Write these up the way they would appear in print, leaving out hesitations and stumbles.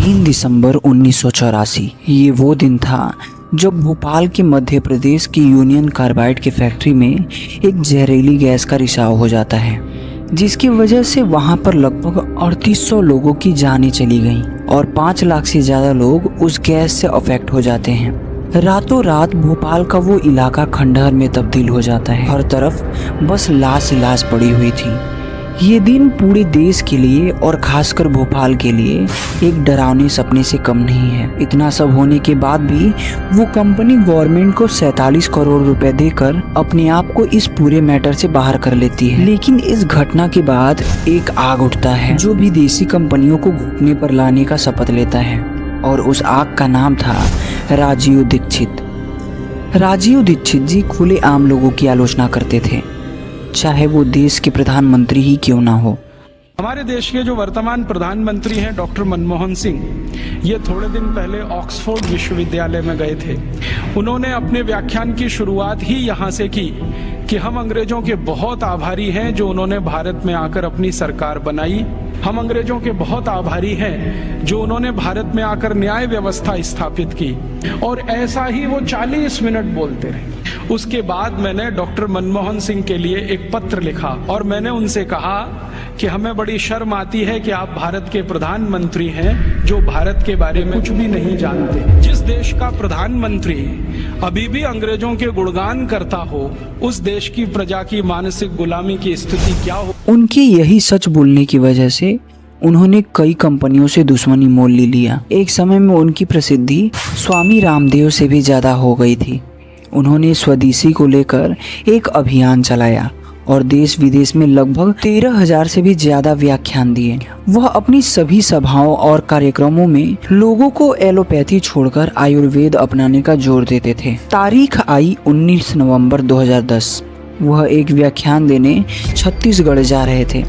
3 दिसंबर 1984 ये वो दिन था जब भोपाल के मध्य प्रदेश की यूनियन कार्बाइड की फैक्ट्री में एक जहरीली गैस का रिसाव हो जाता है, जिसकी वजह से वहां पर लगभग 3800 लोगों की जानें चली गईं और 5 लाख से ज़्यादा लोग उस गैस से अफेक्ट हो जाते हैं। रातों रात भोपाल का वो इलाका खंडहर में तब्दील हो जाता है। हर तरफ बस लाश ही लाश पड़ी हुई थी। ये दिन पूरे देश के लिए और खासकर भोपाल के लिए एक डरावने सपने से कम नहीं है। इतना सब होने के बाद भी वो कंपनी गवर्नमेंट को 47 करोड़ रुपए देकर अपने आप को इस पूरे मैटर से बाहर कर लेती है। लेकिन इस घटना के बाद एक आग उठता है जो विदेशी कंपनियों को घुटने पर लाने का शपथ लेता है, और उस आग का नाम था राजीव दीक्षित। राजीव दीक्षित जी खुले आम लोगों की आलोचना करते थे, चाहे वो देश के प्रधानमंत्री ही क्यों ना हो। हमारे देश के जो वर्तमान प्रधानमंत्री हैं डॉक्टर मनमोहन सिंह, ये थोड़े दिन पहले ऑक्सफोर्ड विश्वविद्यालय में गए थे। उन्होंने अपने व्याख्यान की शुरुआत ही यहाँ से की कि हम अंग्रेजों के बहुत आभारी हैं जो उन्होंने भारत में आकर अपनी सरकार बनाई। हम अंग्रेजों के बहुत आभारी हैं जो उन्होंने भारत में आकर न्याय व्यवस्था स्थापित की। और ऐसा ही वो 40 मिनट बोलते रहे। उसके बाद मैंने डॉक्टर मनमोहन सिंह के लिए एक पत्र लिखा और मैंने उनसे कहा कि हमें बड़ी शर्म आती है कि आप भारत के प्रधानमंत्री हैं जो भारत के बारे में कुछ भी नहीं जानते। जिस देश का प्रधानमंत्री अभी भी अंग्रेजों के गुणगान करता हो, उस देश की प्रजा की मानसिक गुलामी की स्थिति क्या हो। उनके यही सच बोलने की वजह से उन्होंने कई कंपनियों से दुश्मनी मोल ले लिया। एक समय में उनकी प्रसिद्धि स्वामी रामदेव से भी ज्यादा हो गई थी। उन्होंने स्वदेशी को लेकर एक अभियान चलाया और देश विदेश में लगभग 13,000 से भी ज्यादा व्याख्यान दिए। वह अपनी सभी सभाओं और कार्यक्रमों में लोगों को एलोपैथी छोड़कर आयुर्वेद अपनाने का जोर देते थे। तारीख आई 19 नवंबर 2010। वह एक व्याख्यान देने छत्तीसगढ़ जा रहे थे।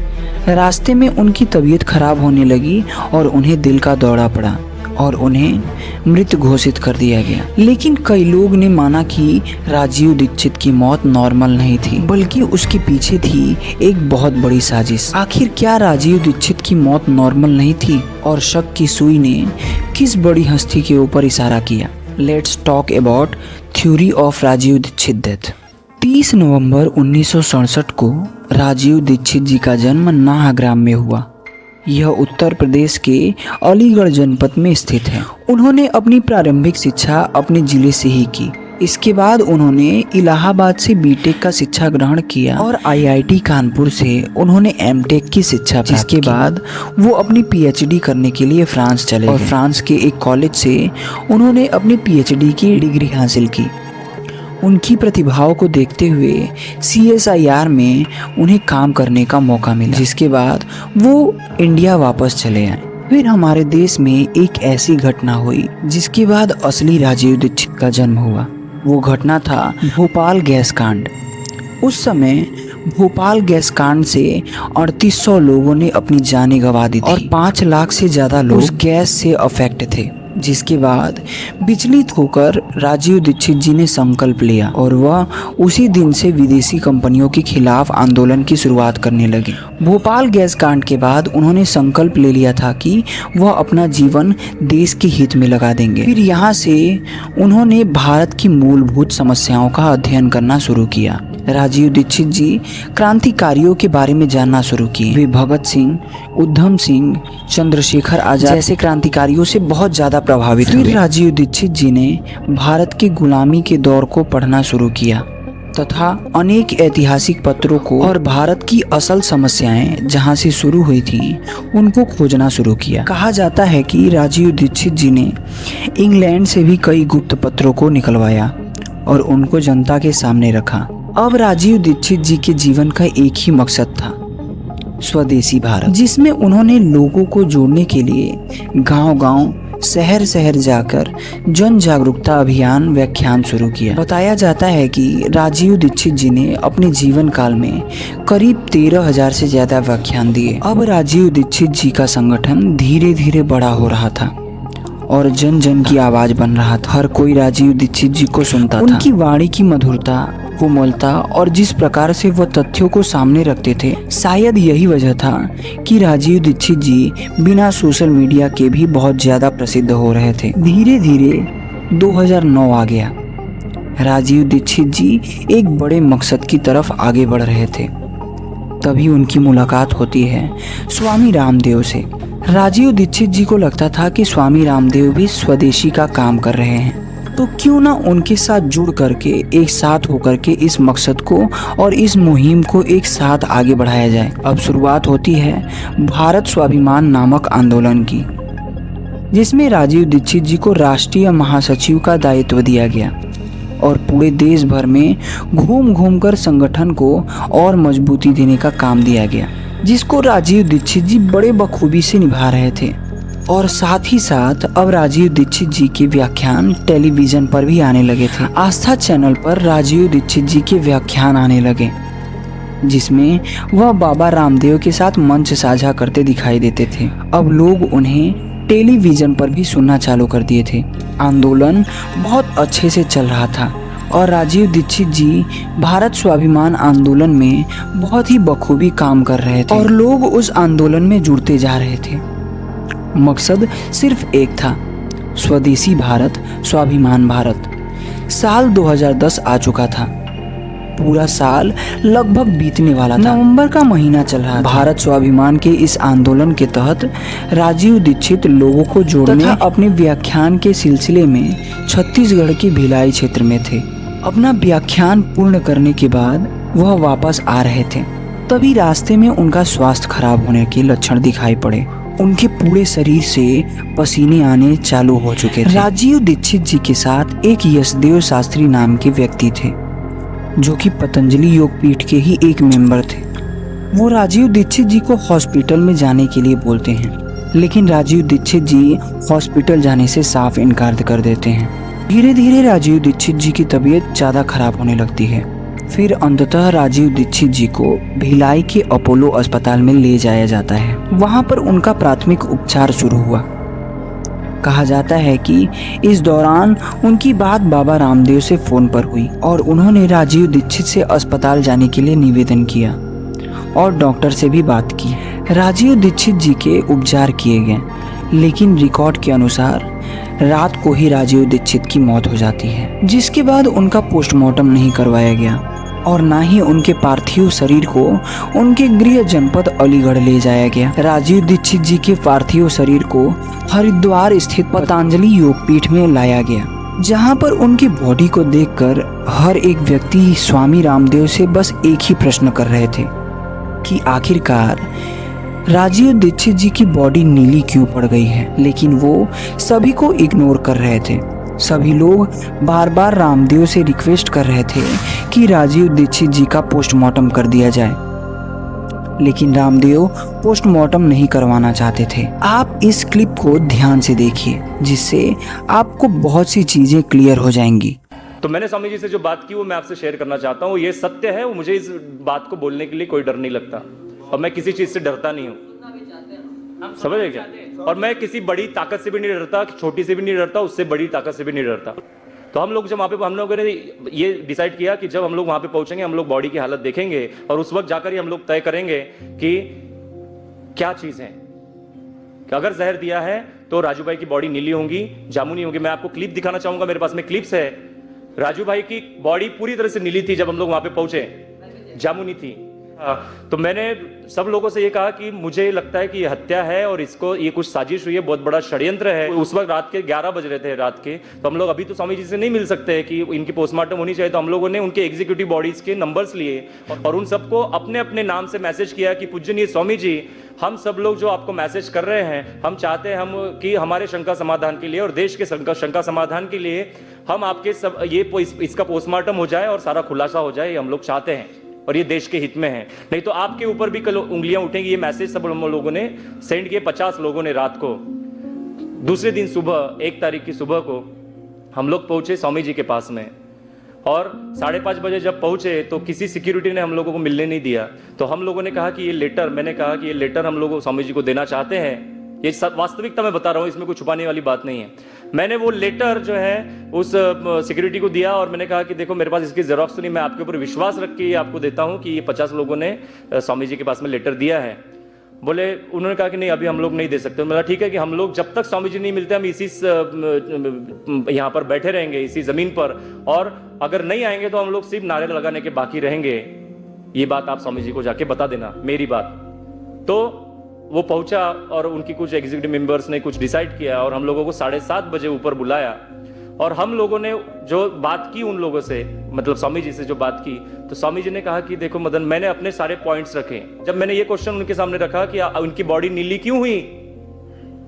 रास्ते में उनकी तबीयत खराब होने लगी और उन्हें दिल का दौरा पड़ा और उन्हें मृत घोषित कर दिया गया। लेकिन कई लोग ने माना कि राजीव दीक्षित की मौत नॉर्मल नहीं थी, बल्कि उसके पीछे थी एक बहुत बड़ी साजिश। आखिर क्या राजीव दीक्षित की मौत नॉर्मल नहीं थी और शक की सुई ने किस बड़ी हस्ती के ऊपर इशारा किया? Let's talk about theory of Rajiv Dikshit death. 30 नवंबर 1967 को राजीव दीक्षित जी का जन्म नाहग्राम में हुआ। यह उत्तर प्रदेश के अलीगढ़ जनपद में स्थित है। उन्होंने अपनी प्रारंभिक शिक्षा अपने जिले से ही की। इसके बाद उन्होंने इलाहाबाद से बीटेक का शिक्षा ग्रहण किया और आईआईटी कानपुर से उन्होंने एमटेक की शिक्षा प्राप्त की। जिसके बाद वो अपनी पीएचडी करने के लिए फ्रांस चले और फ्रांस के एक कॉलेज से उन्होंने अपनी पीएचडी की डिग्री हासिल की। उनकी प्रतिभाओं को देखते हुए CSIR में उन्हें काम करने का मौका मिला, जिसके बाद वो इंडिया वापस चले आए। फिर हमारे देश में एक ऐसी घटना हुई जिसके बाद असली राजीव दीक्षित का जन्म हुआ। वो घटना था भोपाल गैस कांड। उस समय भोपाल गैस कांड से 3800 लोगों ने अपनी जानें गंवा दी थी और 5 लाख से ज्यादा लोग उस गैस से अफेक्ट थे। जिसके बाद विचलित होकर राजीव दीक्षित जी ने संकल्प लिया और वह उसी दिन से विदेशी कंपनियों के खिलाफ आंदोलन की शुरुआत करने लगे। भोपाल गैस कांड के बाद उन्होंने संकल्प ले लिया था कि वह अपना जीवन देश के हित में लगा देंगे। फिर यहाँ से उन्होंने भारत की मूलभूत समस्याओं का अध्ययन करना शुरू किया। राजीव दीक्षित जी क्रांतिकारियों के बारे में जानना शुरू किए। वे भगत सिंह, उधम सिंह, चंद्रशेखर आजाद जैसे क्रांतिकारियों से बहुत ज्यादा प्रभावित हुए। फिर राजीव दीक्षित जी ने भारत की गुलामी के दौर को पढ़ना शुरू किया तथा अनेक ऐतिहासिक पत्रों को और भारत की असल समस्याएं जहां से शुरू हुई थी उनको खोजना शुरू किया। कहा जाता है कि राजीव दीक्षित जी ने इंग्लैंड से भी कई गुप्त पत्रों को निकलवाया और उनको जनता के सामने रखा। अब राजीव दीक्षित जी के जीवन का एक ही मकसद था, स्वदेशी भारत, जिसमें उन्होंने लोगों को जोड़ने के लिए गांव-गांव, शहर-शहर जाकर जन जागरूकता अभियान व्याख्यान शुरू किया। बताया जाता है कि राजीव दीक्षित जी ने अपने जीवन काल में करीब 13,000 से ज्यादा व्याख्यान दिए। अब राजीव दीक्षित जी का संगठन धीरे धीरे बड़ा हो रहा था और जन जन की आवाज बन रहा था। हर कोई राजीव दीक्षित जी को सुनता था। उनकी वाणी की मधुरता, कोमलता और जिस प्रकार से वह तथ्यों को सामने रखते थे, शायद यही वजह था कि राजीव दीक्षित जी बिना सोशल मीडिया के भी बहुत ज्यादा प्रसिद्ध हो रहे थे। धीरे धीरे 2009 आ गया। राजीव दीक्षित जी एक बड़े मकसद की तरफ आगे बढ़ रहे थे। तभी उनकी मुलाकात होती है स्वामी रामदेव से। राजीव दीक्षित जी को लगता था कि स्वामी रामदेव भी स्वदेशी का काम कर रहे हैं, तो क्यों ना उनके साथ जुड़ करके एक साथ होकर के इस मकसद को और इस मुहिम को एक साथ आगे बढ़ाया जाए। अब शुरुआत होती है भारत स्वाभिमान नामक आंदोलन की, जिसमें राजीव दीक्षित जी को राष्ट्रीय महासचिव का दायित्व दिया गया और पूरे देश भर में घूम घूम कर संगठन को और मजबूती देने का काम दिया गया, जिसको राजीव दीक्षित जी बड़े बखूबी से निभा रहे थे। और साथ ही साथ अब राजीव दीक्षित जी के व्याख्यान टेलीविजन पर भी आने लगे थे। आस्था चैनल पर राजीव दीक्षित जी के व्याख्यान आने लगे, जिसमें वह बाबा रामदेव के साथ मंच साझा करते दिखाई देते थे। अब लोग उन्हें टेलीविजन पर भी सुनना चालू कर दिए थे। आंदोलन बहुत अच्छे से चल रहा था और राजीव दीक्षित जी भारत स्वाभिमान आंदोलन में बहुत ही बखूबी काम कर रहे थे और लोग उस आंदोलन में जुड़ते जा रहे थे। मकसद सिर्फ एक था, स्वदेशी भारत, स्वाभिमान भारत। साल 2010 आ चुका था। पूरा साल लगभग बीतने वाला था। नवंबर का महीना चल रहा था। भारत स्वाभिमान के इस आंदोलन के तहत राजीव दीक्षित लोगों को जोड़ने तथा अपने व्याख्यान के सिलसिले में छत्तीसगढ़ के भिलाई क्षेत्र में थे। अपना व्याख्यान पूर्ण करने के बाद वह वापस आ रहे थे। तभी रास्ते में उनका स्वास्थ्य खराब होने के लक्षण दिखाई पड़े। उनके पूरे शरीर से पसीने आने चालू हो चुके थे। राजीव दीक्षित जी के साथ एक यशदेव शास्त्री नाम के व्यक्ति थे, जो कि पतंजलि योगपीठ के ही एक मेंबर थे। वो राजीव दीक्षित जी को हॉस्पिटल में जाने के लिए बोलते हैं, लेकिन राजीव दीक्षित जी हॉस्पिटल जाने से साफ इनकार कर देते हैं। धीरे धीरे राजीव दीक्षित जी की तबीयत ज़्यादा खराब होने लगती है। फिर अंततः राजीव दीक्षित जी को भिलाई के अपोलो अस्पताल में ले जाया जाता है। वहाँ पर उनका प्राथमिक उपचार शुरू हुआ। कहा जाता है कि इस दौरान उनकी बात बाबा रामदेव से फोन पर हुई और उन्होंने राजीव दीक्षित से अस्पताल जाने के लिए निवेदन किया और डॉक्टर से भी बात की। राजीव दीक्षित जी के उपचार किए गए, लेकिन रिकॉर्ड के अनुसार रात को ही राजीव दीक्षित की मौत हो जाती है, जिसके बाद उनका पोस्टमार्टम नहीं करवाया गया और ना ही उनके पार्थिव शरीर को उनके गृह जनपद अलीगढ़ ले जाया गया। राजीव दीक्षित जी के पार्थिव शरीर को हरिद्वार स्थित पतंजलि योगपीठ में लाया गया, जहां पर उनकी बॉडी को देखकर हर एक व्यक्ति स्वामी रामदेव से बस एक ही प्रश्न कर रहे थे कि आखिरकार राजीव दीक्षित जी की बॉडी नीली क्यों पड़ गई है। लेकिन वो सभी को इग्नोर कर रहे थे। सभी लोग बार बार रामदेव से रिक्वेस्ट कर रहे थे कि राजीव दीक्षित जी का पोस्टमार्टम कर दिया जाए, लेकिन रामदेव पोस्टमार्टम नहीं करवाना चाहते थे। आप इस क्लिप को ध्यान से देखिए, जिससे आपको बहुत सी चीजें क्लियर हो जाएंगी। तो मैंने स्वामी जी से जो बात की वो मैं आपसे शेयर करना चाहता हूँ। ये सत्य है, मुझे इस बात को बोलने के लिए कोई डर नहीं लगता और मैं किसी चीज से डरता नहीं हूँ, समझ गए क्या? और मैं किसी बड़ी ताकत से भी नहीं डरता, छोटी से भी नहीं डरता, उससे बड़ी ताकत से भी नहीं डरता। तो हम लोग जब वहाँ पे हम लोगों ने ये डिसाइड किया कि जब हम लोग वहाँ पे पहुंचेंगे हम लोग बॉडी की हालत देखेंगे और उस वक्त जाकर ही हम लोग तय करेंगे कि क्या चीज है। कि अगर जहर दिया है तो राजू भाई की बॉडी नीली होगी, जामुनी होगी। मैं आपको क्लिप दिखाना चाहूंगा, मेरे पास में क्लिप्स है। राजू भाई की बॉडी पूरी तरह से नीली थी जब हम लोग वहां पे पहुंचे, जामुनी थी। तो मैंने सब लोगों से ये कहा कि मुझे लगता है कि ये हत्या है और इसको ये कुछ साजिश हुई है, बहुत बड़ा षड्यंत्र है। उस वक्त रात के 11 बज रहे थे रात के। तो हम लोग अभी तो स्वामी जी से नहीं मिल सकते कि इनकी पोस्टमार्टम होनी चाहिए, तो हम लोगों ने उनके एग्जीक्यूटिव बॉडीज के नंबर्स लिए और उन सबको अपने अपने नाम से मैसेज किया कि पूजनीय स्वामी जी, हम सब लोग जो आपको मैसेज कर रहे हैं, हम चाहते हैं हम कि हमारे शंका समाधान के लिए और देश के शंका समाधान के लिए हम आपके सब इसका पोस्टमार्टम हो जाए और सारा खुलासा हो जाए, ये हम लोग चाहते हैं और ये देश के हित में है। नहीं तो आपके ऊपर भी कल उंगलियां उठेंगी। ये मैसेज सब लोगों ने सेंड किए, 50 लोगों ने। रात को दूसरे दिन सुबह 1 तारीख की सुबह को हम लोग पहुंचे स्वामी जी के पास में और 5:30 बजे जब पहुंचे तो किसी सिक्योरिटी ने हम लोगों को मिलने नहीं दिया। तो हम लोगों ने कहा कि ये लेटर, मैंने कहा कि ये लेटर हम लोग स्वामी जी को देना चाहते हैं ये वास्तविकता मैं बता रहा हूँ, इसमें कोई छुपाने वाली बात नहीं है। मैंने वो लेटर जो है उस सिक्योरिटी को दिया और मैंने कहा कि देखो मेरे पास इसकी जेरॉक्स तो नहीं, मैं आपके ऊपर विश्वास रख के आपको देता हूँ कि ये 50 लोगों ने स्वामी जी के पास में लेटर दिया है। बोले, उन्होंने कहा कि नहीं अभी हम लोग नहीं दे सकते। मैंने ठीक है कि हम लोग जब तक स्वामी जी नहीं मिलते हम इसी यहाँ पर बैठे रहेंगे, इसी जमीन पर, और अगर नहीं आएंगे तो हम लोग सिर्फ नारे लगाने के बाकी रहेंगे। ये बात आप स्वामी जी को जाके बता देना, मेरी बात। तो वो पहुंचा और उनकी कुछ एग्जीक्यूटिव मेंबर्स ने कुछ डिसाइड किया और हम लोगों को 7:30 बजे ऊपर बुलाया और हम लोगों ने जो बात की उन लोगों से, मतलब स्वामी जी से जो बात की, तो स्वामी जी ने कहा कि देखो मदन, मैंने अपने सारे पॉइंट्स रखे। जब मैंने ये क्वेश्चन उनके सामने रखा कि उनकी बॉडी नीली क्यों हुई,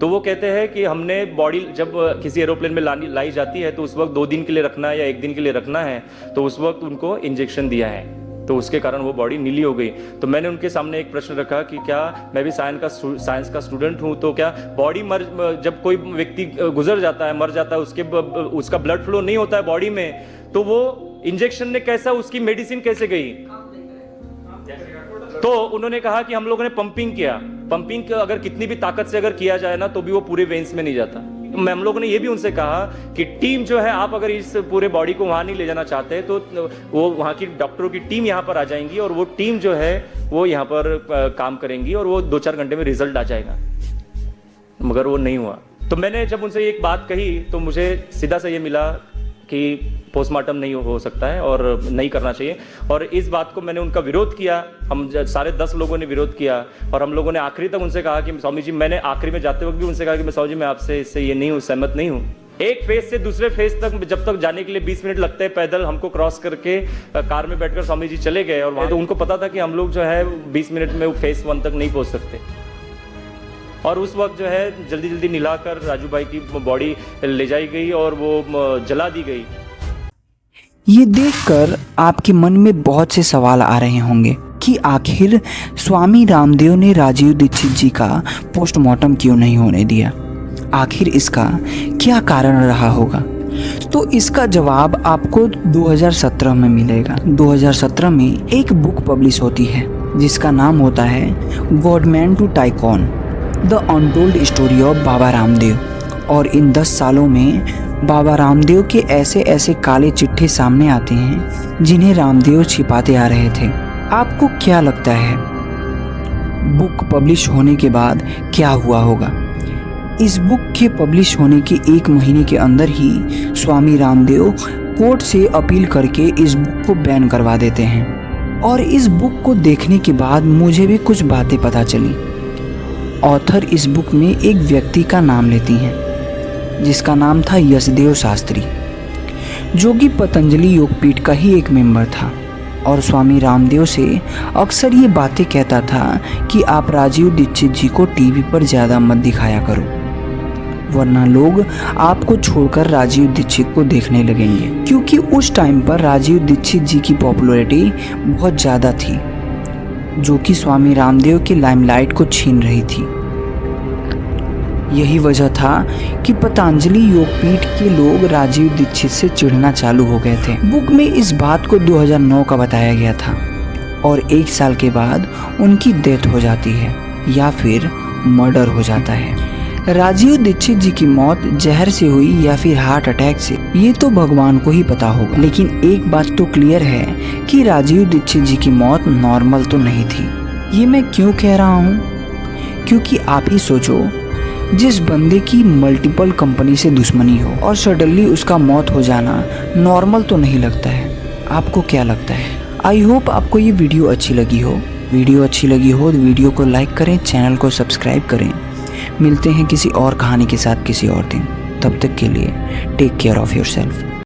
तो वो कहते हैं कि हमने बॉडी जब किसी एरोप्लेन में लाई जाती है तो उस वक्त 2 दिन के लिए रखना है या 1 दिन के लिए रखना है, तो उस वक्त उनको इंजेक्शन दिया है, तो उसके कारण वो बॉडी नीली हो गई। तो मैंने उनके सामने एक प्रश्न रखा कि क्या मैं भी साइंस का स्टूडेंट हूं, तो क्या बॉडी जब कोई व्यक्ति गुजर जाता है, मर जाता है, उसका ब्लड फ्लो नहीं होता है बॉडी में, तो वो इंजेक्शन ने कैसा, उसकी मेडिसिन कैसे गई? तो उन्होंने कहा कि हम लोगों ने पंपिंग किया। पंपिंग अगर कितनी भी ताकत से अगर किया जाए ना तो भी वो पूरे वेन्स में नहीं जाता। हम लोगों ने ये भी उनसे कहा कि टीम जो है, आप अगर इस पूरे बॉडी को वहां नहीं ले जाना चाहते तो वो वहां की डॉक्टरों की टीम यहाँ पर आ जाएंगी और वो टीम जो है वो यहाँ पर काम करेंगी और वो 2-4 घंटे में रिजल्ट आ जाएगा। मगर वो नहीं हुआ। तो मैंने जब उनसे एक बात कही तो मुझे सीधा से ये मिला कि पोस्टमार्टम नहीं हो सकता है और नहीं करना चाहिए, और इस बात को मैंने उनका विरोध किया। हम सारे 10 लोगों ने विरोध किया और हम लोगों ने आखिरी तक उनसे कहा कि स्वामी जी, मैंने आखिरी में जाते वक्त भी उनसे कहा कि मैं स्वामी जी मैं आपसे इससे ये नहीं हूँ, सहमत नहीं हूँ। एक फेज से दूसरे फेज तक जब तक जाने के लिए 20 मिनट लगते हैं पैदल, हमको क्रॉस करके कार में बैठकर स्वामी जी चले गए और वहाँ तो उनको पता था कि हम लोग जो है 20 मिनट में फेज 1 तक नहीं पहुँच सकते। और उस वक्त जो है जल्दी जल्दी नहलाकर राजू भाई की बॉडी ले जाई गई और वो जला दी गई। ये देखकर आपके मन में बहुत से सवाल आ रहे होंगे कि आखिर स्वामी रामदेव ने राजीव दीक्षित जी का पोस्टमार्टम क्यों नहीं होने दिया, आखिर इसका क्या कारण रहा होगा। तो इसका जवाब आपको 2017 में मिलेगा। 2017 में एक बुक पब्लिश होती है जिसका नाम होता है godman to tycoon, the untold story of Baba Ramdev. और इन 10 सालों में बाबा रामदेव के ऐसे ऐसे काले चिट्ठे सामने आते हैं जिन्हें रामदेव छिपाते आ रहे थे। आपको क्या लगता है बुक पब्लिश होने के बाद क्या हुआ होगा? इस बुक के पब्लिश होने के 1 महीने के अंदर ही स्वामी रामदेव कोर्ट से अपील करके इस बुक को बैन करवा देते हैं। और इस बुक को देखने के बाद मुझे भी कुछ बातें पता चली। ऑथर इस बुक में एक व्यक्ति का नाम लेती हैं जिसका नाम था यशदेव शास्त्री, जो कि पतंजलि योगपीठ का ही एक मेंबर था और स्वामी रामदेव से अक्सर ये बातें कहता था कि आप राजीव दीक्षित जी को टीवी पर ज़्यादा मत दिखाया करो, वरना लोग आपको छोड़कर राजीव दीक्षित को देखने लगेंगे। क्योंकि उस टाइम पर राजीव दीक्षित जी की पॉपुलैरिटी बहुत ज़्यादा थी, जो कि स्वामी रामदेव के लाइमलाइट को छीन रही थी। यही वजह था कि पतंजलि योगपीठ के लोग राजीव दीक्षित से चिढ़ना चालू हो गए थे। बुक में इस बात को 2009 का बताया गया था और 1 साल के बाद उनकी डेथ हो जाती है या फिर मर्डर हो जाता है। राजीव दीक्षित जी की मौत जहर से हुई या फिर हार्ट अटैक से, ये तो भगवान को ही पता होगा। लेकिन एक बात तो क्लियर है कि राजीव दीक्षित जी की मौत नॉर्मल तो नहीं थी। ये मैं क्यों कह रहा हूँ? क्योंकि आप ही सोचो, जिस बंदे की मल्टीपल कंपनी से दुश्मनी हो और सडनली उसका मौत हो जाना नॉर्मल तो नहीं लगता है। आपको क्या लगता है? आई होप आपको ये वीडियो अच्छी लगी हो। वीडियो अच्छी लगी हो तो वीडियो को लाइक करें, चैनल को सब्सक्राइब करें। मिलते हैं किसी और कहानी के साथ किसी और दिन। तब तक के लिए टेक केयर ऑफ़ योरसेल्फ।